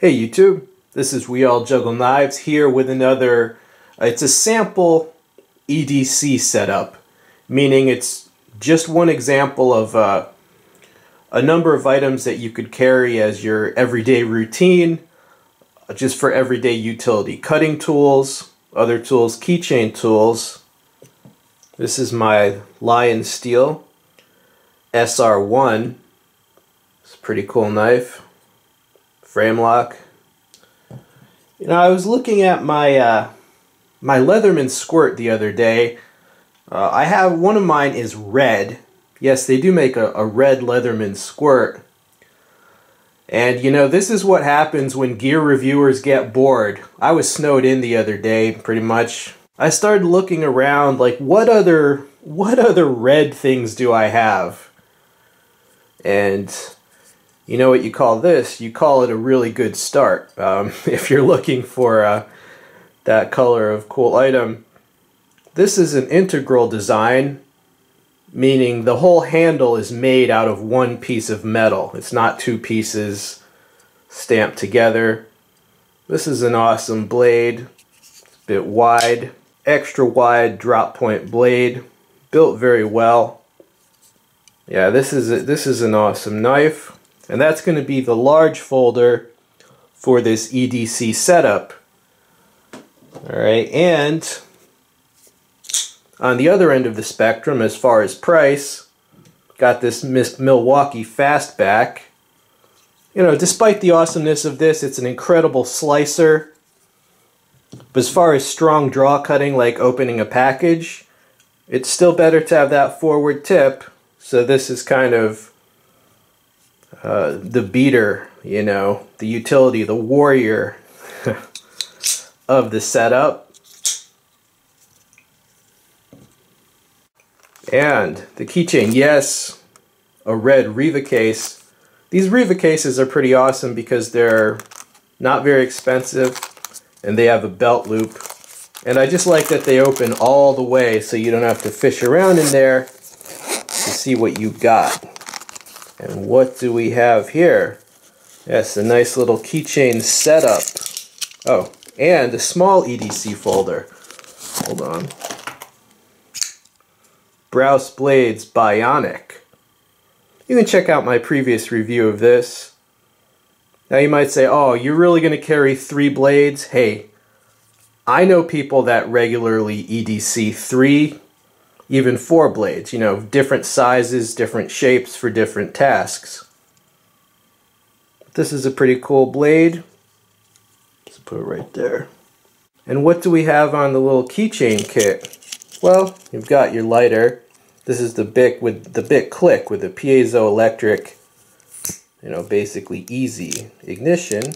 Hey YouTube, this is We All Juggle Knives here with another, it's a sample EDC setup, meaning it's just one example of a number of items that you could carry as your everyday routine, just for everyday utility. Cutting tools, other tools, keychain tools. This is my Lion Steel SR1. It's a pretty cool knife. Frame lock. You know, I was looking at my my Leatherman squirt the other day. I have one of mine is red. Yes, they do make a red Leatherman squirt. And you know, this is what happens when gear reviewers get bored. I was snowed in the other day, pretty much. I started looking around like what other red things do I have? And you know what you call this? You call it a really good start. If you're looking for that color of cool item. This is an integral design, meaning the whole handle is made out of one piece of metal. It's not two pieces stamped together. This is an awesome blade. It's a bit wide, extra wide drop point blade, built very well. Yeah, this is an awesome knife. And that's going to be the large folder for this EDC setup. Alright, and on the other end of the spectrum, as far as price, got this Milwaukee Fastback. You know, despite the awesomeness of this, it's an incredible slicer. But as far as strong draw cutting, like opening a package, it's still better to have that forward tip. So this is kind of the beater, you know, the utility, the warrior of the setup. And the keychain, yes, a red Riva case. These Riva cases are pretty awesome because they're not very expensive and they have a belt loop. And I just like that they open all the way so you don't have to fish around in there to see what you got. And what do we have here? Yes, a nice little keychain setup. Oh, and a small EDC folder. Hold on. Browse Blades Bionic. You can check out my previous review of this. Now you might say, oh, you're really going to carry 3 blades? Hey, I know people that regularly EDC 3, even 4 blades, you know, different sizes, different shapes for different tasks. This is a pretty cool blade. Let's put it right there. And what do we have on the little keychain kit? Well, you've got your lighter. This is the Bic with the Bic click with the piezoelectric, you know, basically easy ignition.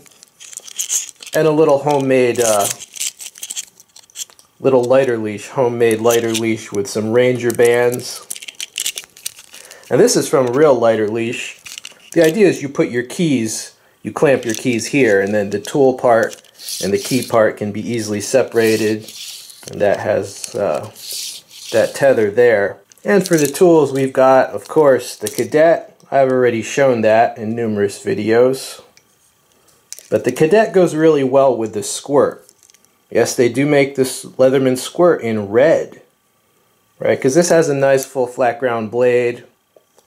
And a little homemade little lighter leash, homemade lighter leash with some Ranger bands. And this is from a real lighter leash. The idea is you put your keys, you clamp your keys here, and then the tool part and the key part can be easily separated. And that has that tether there. And for the tools we've got, of course, the Cadet. I've already shown that in numerous videos. But the Cadet goes really well with the squirt. Yes, they do make this Leatherman squirt in red, right? Because this has a nice full flat ground blade,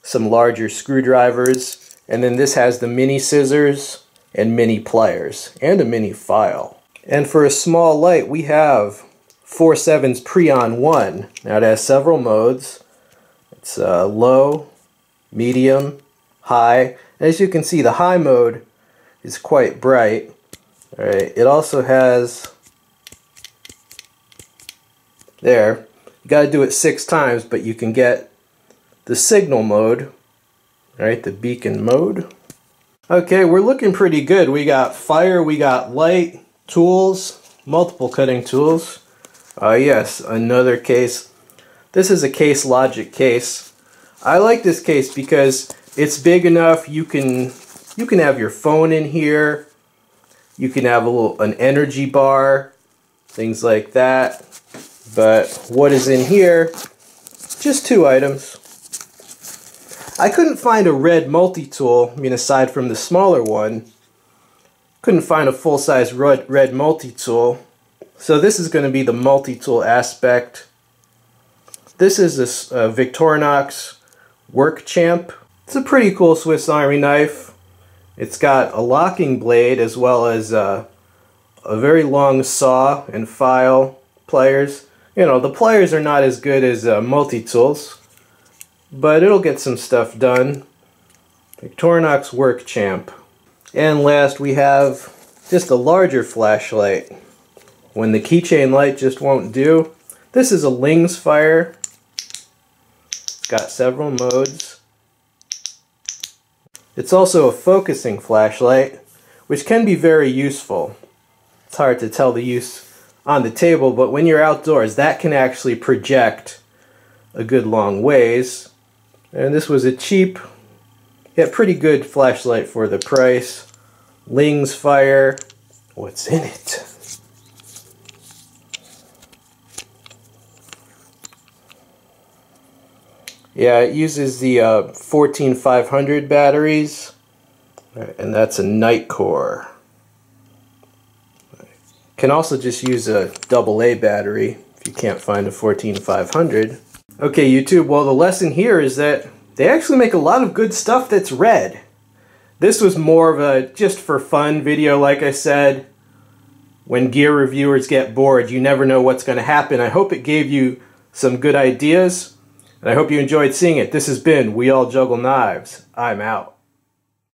some larger screwdrivers, and then this has the mini scissors and mini pliers, and a mini file. And for a small light, we have 4.7's Preon 1. Now it has several modes. It's low, medium, high. And as you can see, the high mode is quite bright. All right. It also has there. You got to do it 6 times, but you can get the signal mode, right? The beacon mode. Okay, we're looking pretty good. We got fire, we got light, tools, multiple cutting tools. Yes, another case. This is a Case Logic case. I like this case because it's big enough. You can have your phone in here. You can have an energy bar, things like that. But what is in here? Just 2 items. I couldn't find a red multi-tool, I mean, aside from the smaller one. couldn't find a full-size red multi-tool. So this is going to be the multi-tool aspect. This is a Victorinox Work Champ. It's a pretty cool Swiss Army knife. It's got a locking blade as well as a very long saw and file pliers. You know, the pliers are not as good as multi-tools, but it'll get some stuff done. Victorinox Work Champ. And last we have just a larger flashlight when the keychain light just won't do. This is a Lings Fire. It's got several modes. It's also a focusing flashlight, which can be very useful. It's hard to tell the use on the table, but when you're outdoors, that can actually project a good long ways. And this was a cheap, yet pretty good flashlight for the price. Lings Fire. What's in it? Yeah, it uses the 14500 batteries, and that's a Nitecore. Can also just use a AA battery if you can't find a 14500. Okay, YouTube, well, the lesson here is that they actually make a lot of good stuff that's red. This was more of a just for fun video, like I said. When gear reviewers get bored, you never know what's going to happen. I hope it gave you some good ideas, and I hope you enjoyed seeing it. This has been We All Juggle Knives. I'm out.